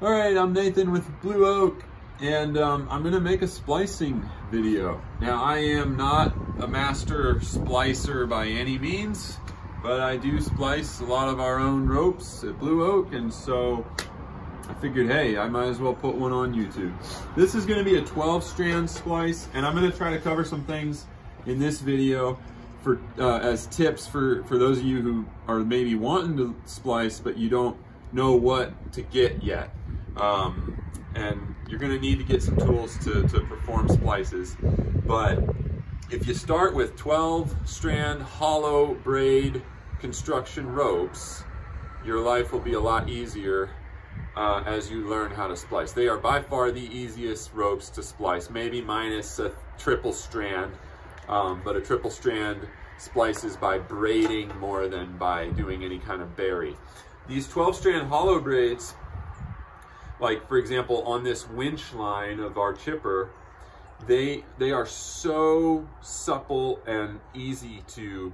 All right, I'm Nathan with Blue Oak, and I'm gonna make a splicing video. Now, I am not a master splicer by any means, but I do splice a lot of our own ropes at Blue Oak, and so I figured, hey, I might as well put one on YouTube. This is gonna be a 12-strand splice, and I'm gonna try to cover some things in this video for as tips for those of you who are maybe wanting to splice, but you don't know what to get yet. And you're going to need to get some tools to perform splices. But if you start with 12-strand hollow braid construction ropes, your life will be a lot easier as you learn how to splice. They are by far the easiest ropes to splice, maybe minus a triple strand, but a triple strand splices by braiding more than by doing any kind of bury. These 12-strand hollow braids, like for example on this winch line of our chipper, they are so supple and easy to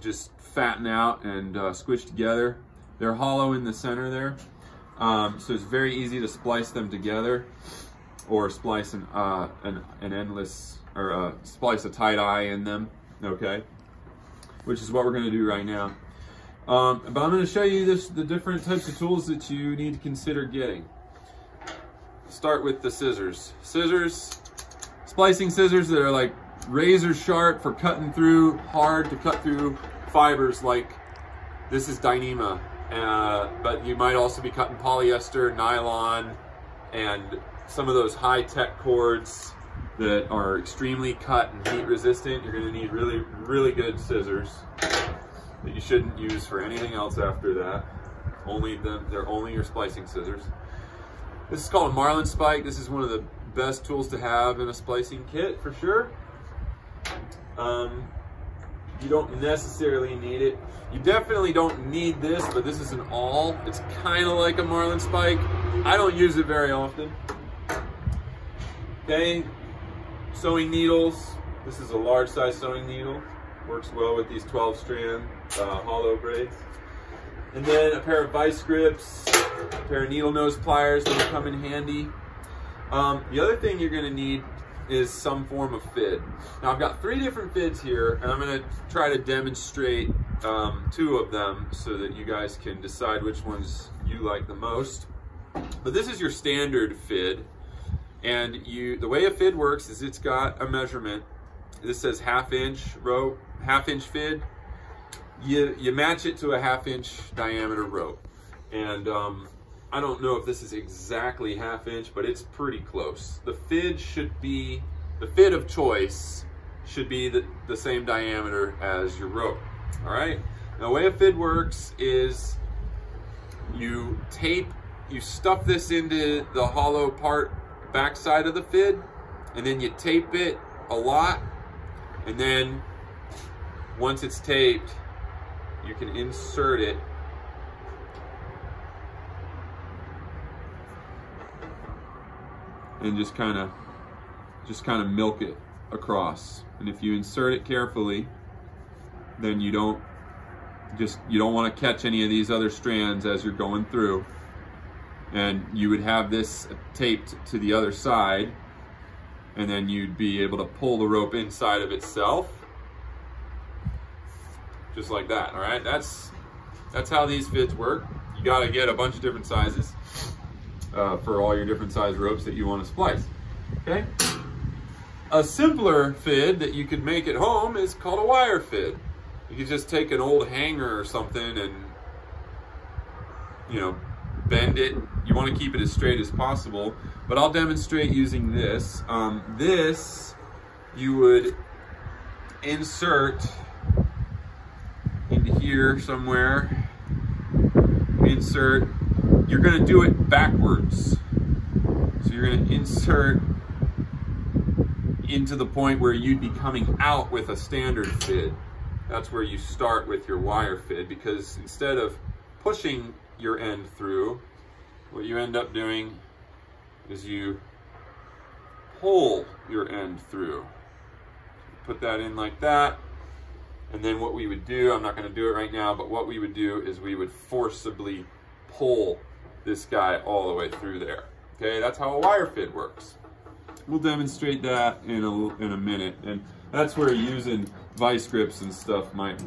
just fatten out and squish together. They're hollow in the center there, so it's very easy to splice them together, or splice an endless, or splice a tight eye in them. Okay, which is what we're going to do right now. But I'm going to show you the different types of tools that you need to consider getting. Start with the scissors. Splicing scissors that are like razor sharp for cutting through, hard to cut through fibers, like this is Dyneema. But you might also be cutting polyester, nylon, and some of those high-tech cords that are extremely cut and heat resistant. You're going to need really, really good scissors that you shouldn't use for anything else after that. They're only your splicing scissors. This is called a marlin spike. This is one of the best tools to have in a splicing kit for sure. You don't necessarily need it. You definitely don't need this, but this is an awl. It's kind of like a marlin spike. I don't use it very often. Okay, sewing needles. This is a large size sewing needle. Works well with these 12-strand hollow braids. And then a pair of vice grips, a pair of needle nose pliers that will come in handy. The other thing you're going to need is some form of fid. Now I've got 3 different fids here, and I'm going to try to demonstrate 2 of them so that you guys can decide which ones you like the most. But this is your standard fid, and the way a fid works is it's got a measurement. This says 1/2 inch rope, 1/2 inch fid. You match it to a 1/2 inch diameter rope. And I don't know if this is exactly 1/2 inch, but it's pretty close. The fid of choice should be the same diameter as your rope. All right. Now, the way a fid works is you stuff this into the hollow part backside of the fid, and then you tape it a lot. And then once it's taped, you can insert it and just kind of milk it across. And if you insert it carefully, then you don't want to catch any of these other strands as you're going through. And you would have this taped to the other side, and then you'd be able to pull the rope inside of itself, just like that. All right, that's how these fids work. You got to get a bunch of different sizes for all your different size ropes that you want to splice. Okay. A simpler fid that you could make at home is called a wire fid. You could just take an old hanger or something and, you know, bend it. You want to keep it as straight as possible, but I'll demonstrate using this. This you would insert into here somewhere. Insert. You're going to do it backwards. So you're going to insert into the point where you'd be coming out with a standard fid. That's where you start with your wire fid, because instead of pushing your end through, what you end up doing is you pull your end through. Put that in like that, and then what we would do, I'm not going to do it right now, but what we would do is we would forcibly pull this guy all the way through there. Okay, that's how a wire fid works. We'll demonstrate that in a minute, and that's where using vice grips and stuff might,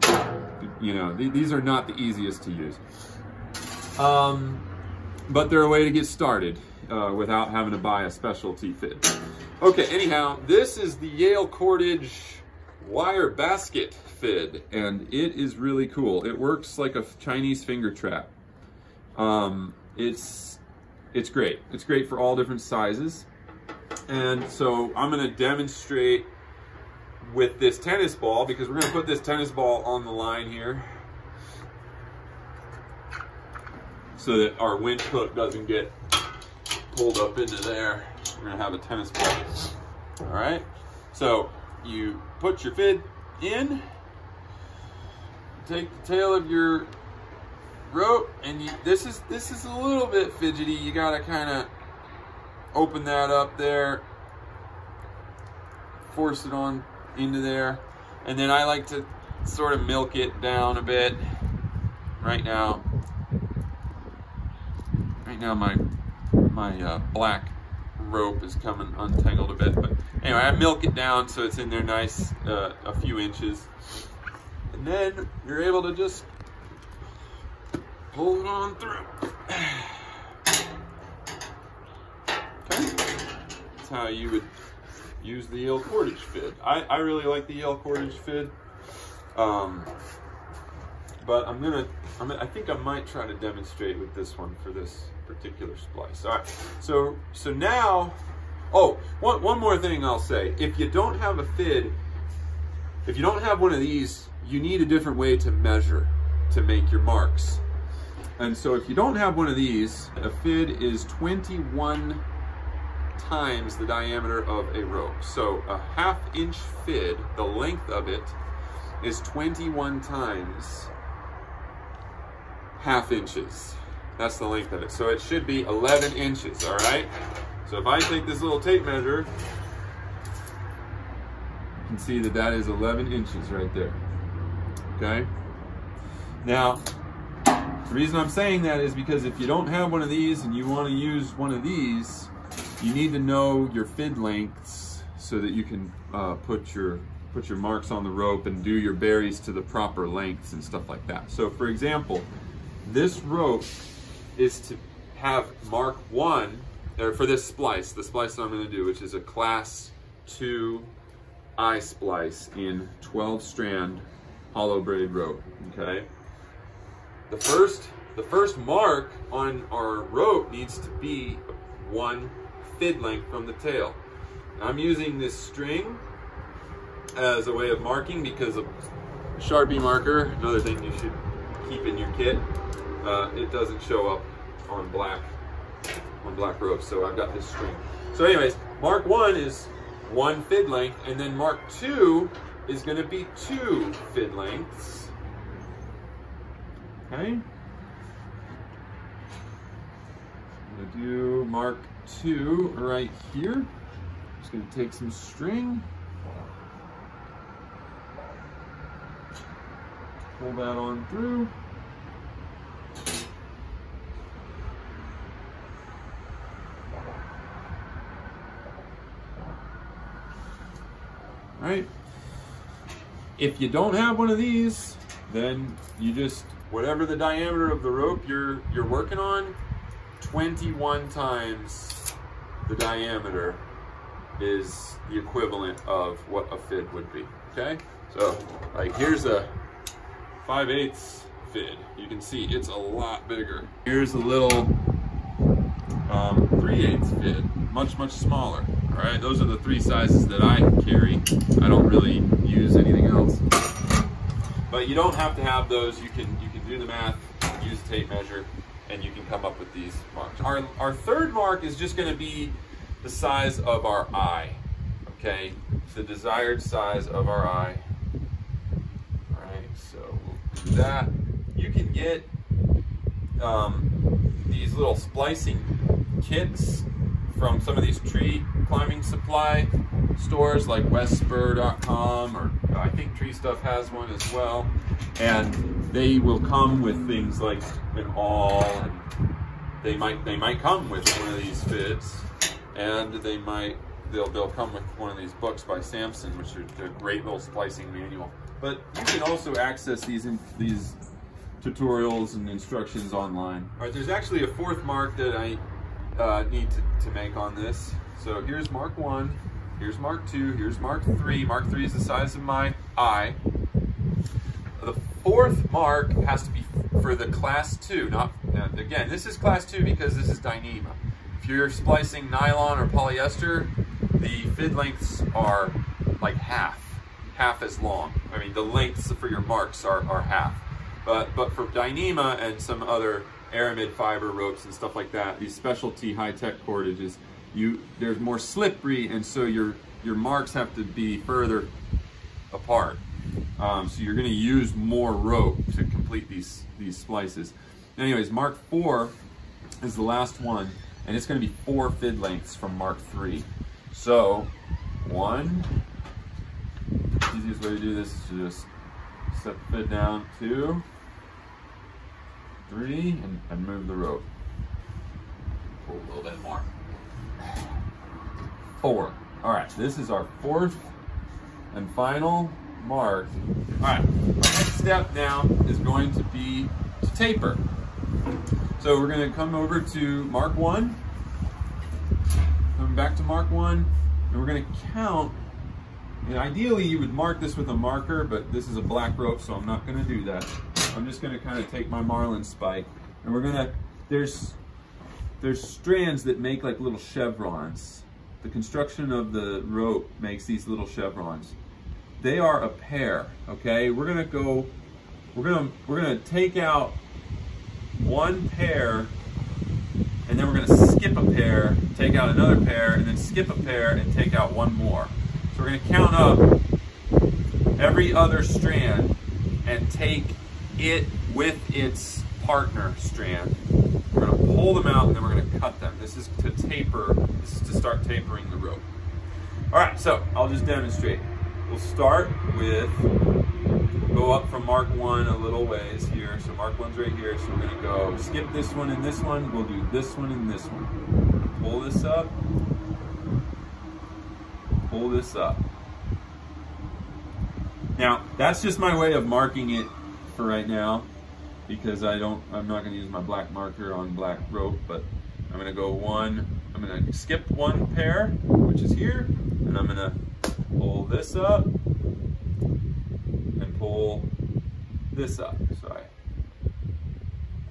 you know, these are not the easiest to use. But they're a way to get started without having to buy a specialty fid. Okay, anyhow, this is the Yale cordage wire basket fid, and it is really cool. It works like a Chinese finger trap. It's great. It's great for all different sizes. And so I'm going to demonstrate with this tennis ball, because we're going to put this tennis ball on the line here so that our winch hook doesn't get pulled up into there. We're going to have a tennis ball. All right. So you put your fid in, take the tail of your rope, and this is a little bit fidgety. You got to kind of open that up there, force it on into there, and then I like to sort of milk it down a bit. Right now my black rope is coming untangled a bit, but anyway, I milk it down so it's in there nice, a few inches, and then you're able to just pull it on through. That's how you would use the Yale cordage fid. I really like the Yale cordage fid, but I think I might try to demonstrate with this one for this particular splice. All right, so now, oh, one more thing I'll say. If you don't have a fid, if you don't have one of these, you need a different way to measure to make your marks. And so if you don't have one of these, a fid is 21 times the diameter of a rope. So a 1/2 inch fid, the length of it is 21 times 1/2 inches. That's the length of it. So it should be 11 inches, all right? So if I take this little tape measure, you can see that that is 11 inches right there, okay? Now, the reason I'm saying that is because if you don't have one of these and you want to use one of these, you need to know your fid lengths so that you can put your marks on the rope and do your berries to the proper lengths and stuff like that. So for example, this rope is to have mark 1, or for this splice, the splice that I'm going to do, which is a class 2 eye splice in 12 strand hollow braid rope, okay? The first mark on our rope needs to be 1 fid length from the tail. I'm using this string as a way of marking because a Sharpie marker, another thing you should keep in your kit, it doesn't show up on black rope, so I've got this string. So anyways, mark 1 is 1 fid length, and then mark 2 is going to be 2 fid lengths. Okay? I'm going to do mark 2 right here. Just going to take some string, pull that on through. Right? If you don't have one of these, then you just, whatever the diameter of the rope you're working on, 21 times the diameter is the equivalent of what a fid would be, okay? So, like, here's a 5/8 fid. You can see it's a lot bigger. Here's a little 3/8 fid, much smaller. All right, those are the 3 sizes that I carry. I don't really use anything else. But you don't have to have those. You can do the math, use a tape measure, and you can come up with these marks. Our third mark is just going to be the size of our eye, okay? The desired size of our eye. All right, so we'll do that. You can get these little splicing kits from some of these tree climbing supply stores like westspur.com, or I think Tree Stuff has one as well, and they will come with things like an awl and they might come with one of these fibs, and they'll come with one of these books by Samson, which are a great little splicing manual. But you can also access these tutorials and instructions online. All right, there's actually a fourth mark that I need to make on this. So here's Mark 1, here's Mark 2, here's Mark 3. Mark 3 is the size of my eye. The fourth mark has to be for the class 2. Again, this is class 2 because this is Dyneema. If you're splicing nylon or polyester, the fid lengths are like half as long. I mean, the lengths for your marks are half. But for Dyneema and some other aramid fiber ropes and stuff like that, these specialty high-tech cordages, they're more slippery, and so your marks have to be further apart. So you're going to use more rope to complete these splices. Anyways, Mark 4 is the last one, and it's going to be 4 fid lengths from Mark 3. So 1, the easiest way to do this is to just set the fid down. 2, 3, and move the rope. Pull a little bit more. 4. All right, this is our 4th and final mark. All right, our next step now is going to be to taper. So we're going to come over to Mark 1, come back to Mark 1, and we're going to count. And ideally, you would mark this with a marker, but this is a black rope, so I'm not going to do that. I'm just going to kind of take my marlin spike, and we're going to, there's strands that make like little chevrons. The construction of the rope makes these little chevrons. They are a pair, okay? We're gonna take out one pair, and then we're gonna skip a pair, take out another pair, and then skip a pair and take out one more. So we're gonna count up every other strand and take it with its partner strand. We're gonna pull them out and then we're gonna cut them. This is to taper, this is to start tapering the rope. All right, so I'll just demonstrate. We'll start with, go up from Mark 1 a little ways here. So Mark 1's right here, so we're gonna go skip this one and this one. We'll do this one and this one. Pull this up, pull this up. Now, that's just my way of marking it for right now, because I'm not gonna use my black marker on black rope, but I'm gonna go I'm gonna skip one pair, which is here, and I'm gonna pull this up and pull this up. So I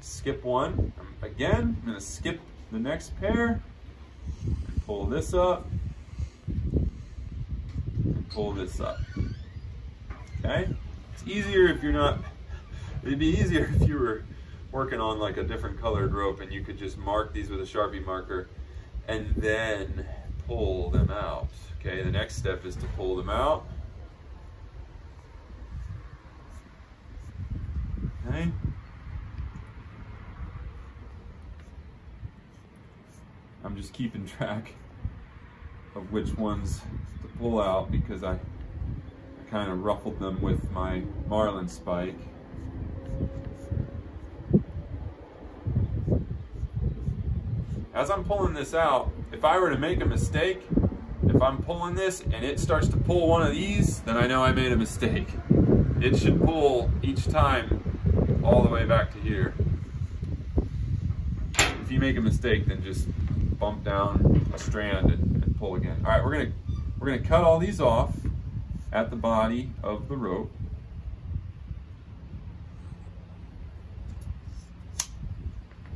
skip one. Again, I'm gonna skip the next pair and pull this up and pull this up. Okay? It's easier if you're not, it'd be easier if you were working on like a different colored rope and you could just mark these with a Sharpie marker and then pull them out. Okay, the next step is to pull them out. Okay. I'm just keeping track of which ones to pull out because I kind of ruffled them with my marlin spike. As I'm pulling this out, if I were to make a mistake, if I'm pulling this and it starts to pull one of these, then I know I made a mistake. It should pull each time all the way back to here. If you make a mistake, then just bump down a strand and pull again. All right, we're gonna cut all these off at the body of the rope.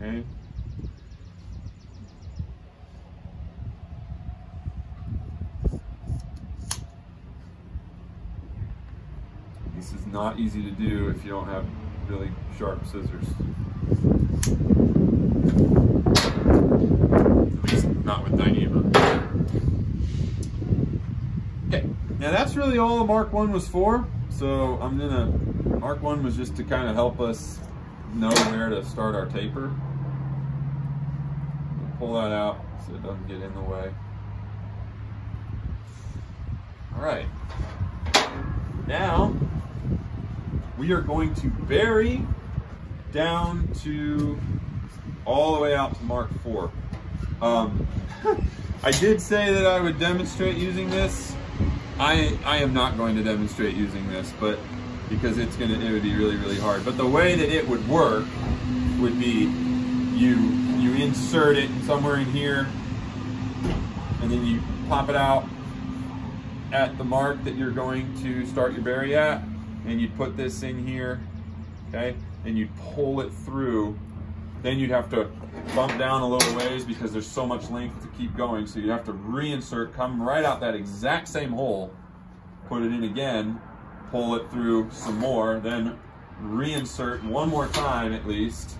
Okay. This is not easy to do if you don't have really sharp scissors. At least not with Dyneema. Okay, now that's really all the Mark 1 was for. So Mark 1 was just to kind of help us know where to start our taper. Pull that out so it doesn't get in the way. All right, now we are going to bury down to all the way out to Mark 4. I did say that I would demonstrate using this. I am not going to demonstrate using this, but because it would be really, really hard. But the way that it would work would be you insert it somewhere in here, and then you pop it out at the mark that you're going to start your berry at, and you'd put this in here, okay? And you'd pull it through. Then you'd have to bump down a little ways because there's so much length to keep going, so you'd have to reinsert, come right out that exact same hole, put it in again, pull it through some more, then reinsert one more time at least.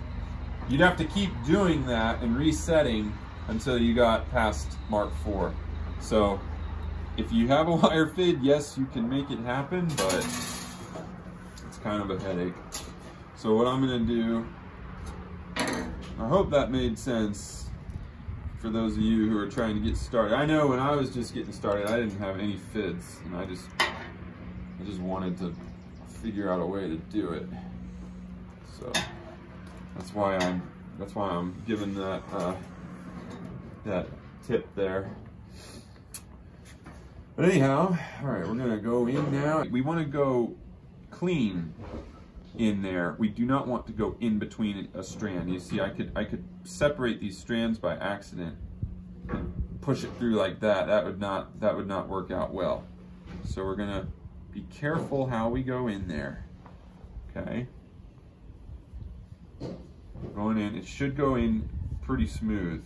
You'd have to keep doing that and resetting until you got past Mark 4. So if you have a wire fid, yes, you can make it happen, but it's kind of a headache. So what I'm gonna do, I hope that made sense for those of you who are trying to get started. I know when I was just getting started, I didn't have any fids, and I just wanted to figure out a way to do it. So that's why I'm giving that that tip there. But anyhow, all right, we're gonna go in now. We want to go clean in there. We do not want to go in between a strand. You see, I could separate these strands by accident and push it through like that. That would not work out well. So we're gonna be careful how we go in there. Okay. Going in, it should go in pretty smooth.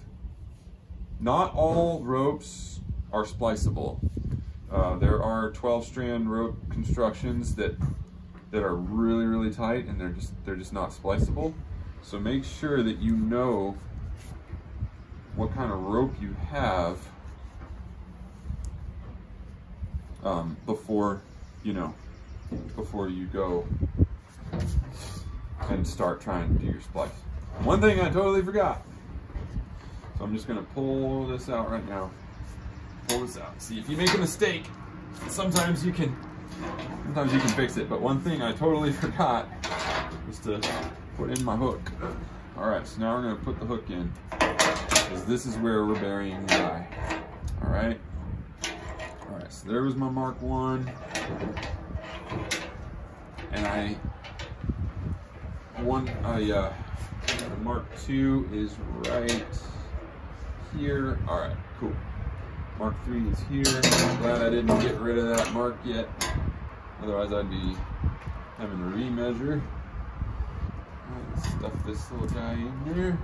Not all ropes are spliceable. There are 12-strand rope constructions that are really, really tight, and they're just not spliceable. So make sure that you know what kind of rope you have before you go and start trying to do your splice. One thing I totally forgot. So I'm just gonna pull this out right now. Pull this out. See, if you make a mistake, sometimes you can fix it. But one thing I totally forgot was to put in my hook. All right, so now we're gonna put the hook in, because this is where we're burying the eye. All right. All right, so there was my Mark 1. And the Mark 2 is right here. All right, cool. Mark 3 is here. I'm glad I didn't get rid of that mark yet. Otherwise, I'd be having to remeasure. All right, let's stuff this little guy in there.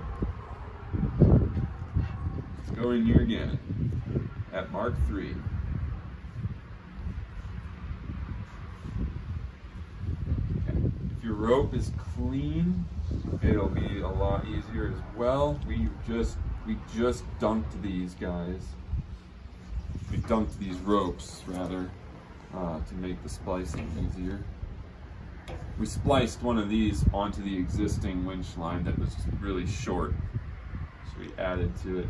Let's go in here again at Mark 3. If your rope is clean, it'll be a lot easier as well. We just dunked these guys. We dunked these ropes rather to make the splicing easier. We spliced one of these onto the existing winch line that was really short, so we added to it.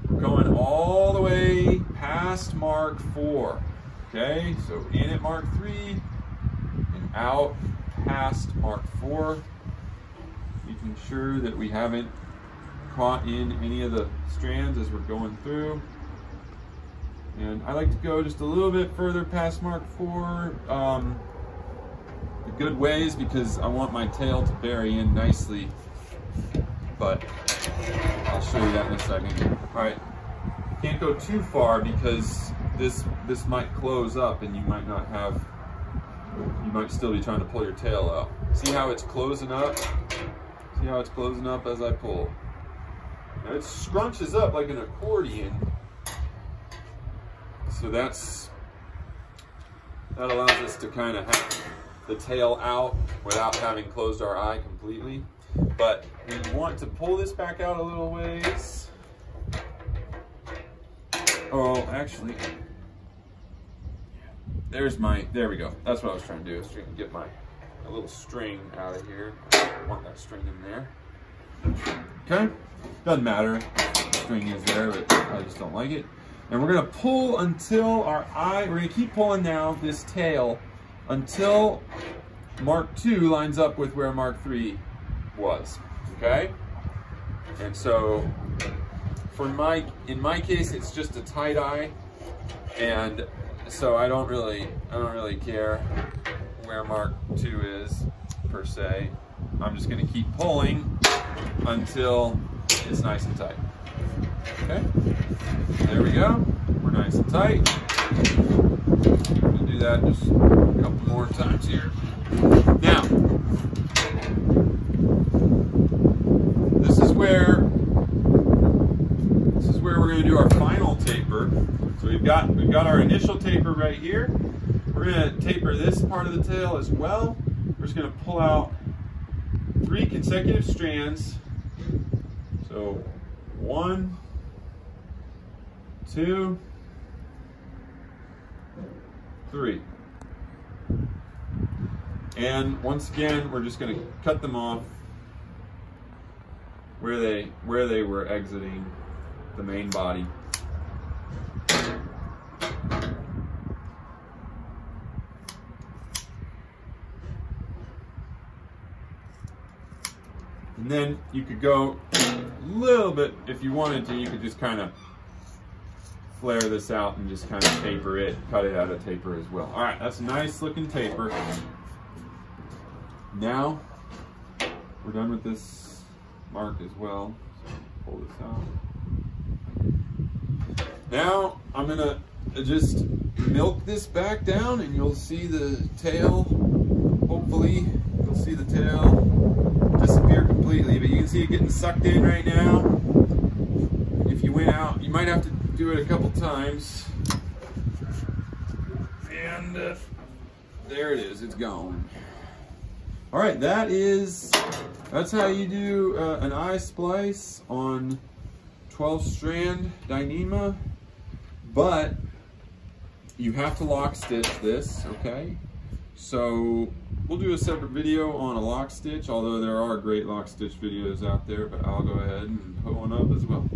We're going all the way past Mark 4. Okay, so in at Mark 3 and out past Mark 4, making sure that we haven't caught in any of the strands as we're going through. And I like to go just a little bit further past Mark 4 a good ways, because I want my tail to bury in nicely, but I'll show you that in a second. All right, can't go too far because this might close up and you might still be trying to pull your tail out. See how it's closing up? See how it's closing up as I pull? Now it scrunches up like an accordion. So that allows us to kind of have the tail out without having closed our eye completely. But we want to pull this back out a little ways. Oh, actually, there we go. That's what I was trying to do. I was trying to get my little string out of here. I want that string in there. Okay, doesn't matter if the string is there, but I just don't like it. And we're gonna pull until our eye, we're gonna keep pulling now this tail until Mark 2 lines up with where Mark 3 was. okay? And so in my case, it's just a tie-dye, and so I don't really care where Mark 2 is per se. I'm just going to keep pulling until it's nice and tight. Okay, there we go. We're nice and tight. We'll do that just a couple more times here. Now, this is where we're going to do our final taper. So we've got our initial taper right here. We're going to taper this part of the tail as well. We're just going to pull out 3 consecutive strands. So 1, 2, 3. And once again, we're just going to cut them off where they were exiting the main body. And then you could go a little bit, if you wanted to, you could just kind of flare this out and just kind of taper it, cut it out of taper as well. All right, that's a nice looking taper. Now, we're done with this mark as well. So pull this out. Now, I'm gonna just milk this back down and you'll see the tail, hopefully, you'll see the tail disappear completely, but you can see it getting sucked in right now. If you went out, you might have to do it a couple times. And there it is, it's gone. All right, that's how you do an eye splice on 12 strand Dyneema, but you have to lock stitch this, okay? So we'll do a separate video on a lock stitch, although there are great lock stitch videos out there, but I'll go ahead and put one up as well.